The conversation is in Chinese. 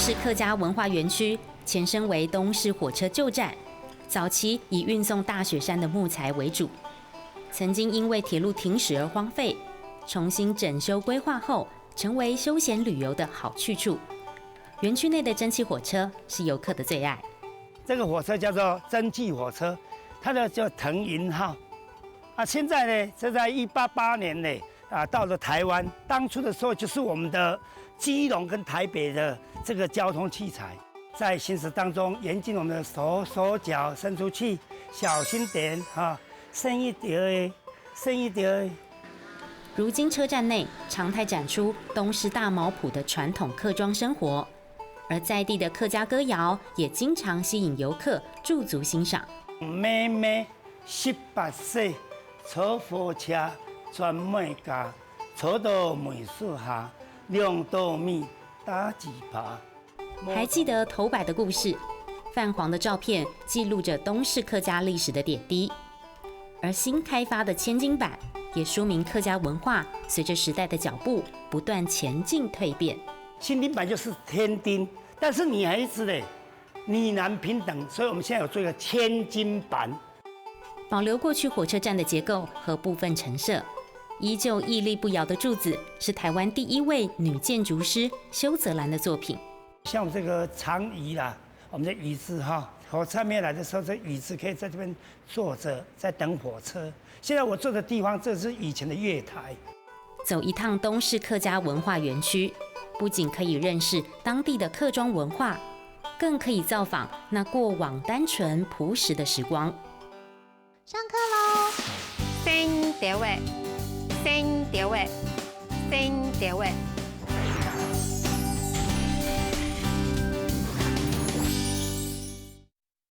市客家文化园区前身为东市火车旧站，早期以运送大雪山的木材为主，曾经因为铁路停驶而荒废，重新整修规划后，成为休闲旅游的好去处。园区内的蒸汽火车是游客的最爱。这个火车叫做蒸汽火车，它的叫腾云号。现在呢，这在188年呢，到了台湾。当初的时候，就是我们的基隆跟台北的这个交通器材，在行驶当中，严禁我们的手脚伸出去，小心点深一点，深一点。如今车站内常态展出东市大毛埔的传统客庄生活，而在地的客家歌谣也经常吸引游客驻足欣赏。妹妹18岁，坐火车转每家，坐到美术下，2斗米打几耙。还记得头摆的故事，泛黄的照片记录着东市客家历史的点滴，而新开发的千金版也说明客家文化随着时代的脚步不断前进蜕变。新丁版就是天丁，但是女孩子呢，女男平等，所以我们现在有做一个千金版，保留过去火车站的结构和部分陈设，依旧屹立不摇的柱子是台湾第1位女建筑师修泽兰的作品。像这个长椅啦，我们的椅子火车没来的时候，这椅子可以在这边坐着，在等火车。现在我坐的地方，这是以前的月台。走一趟东市客家文化园区，不仅可以认识当地的客庄文化，更可以造访那过往单纯朴实的时光。上课喽！先调位，先调位，先调位。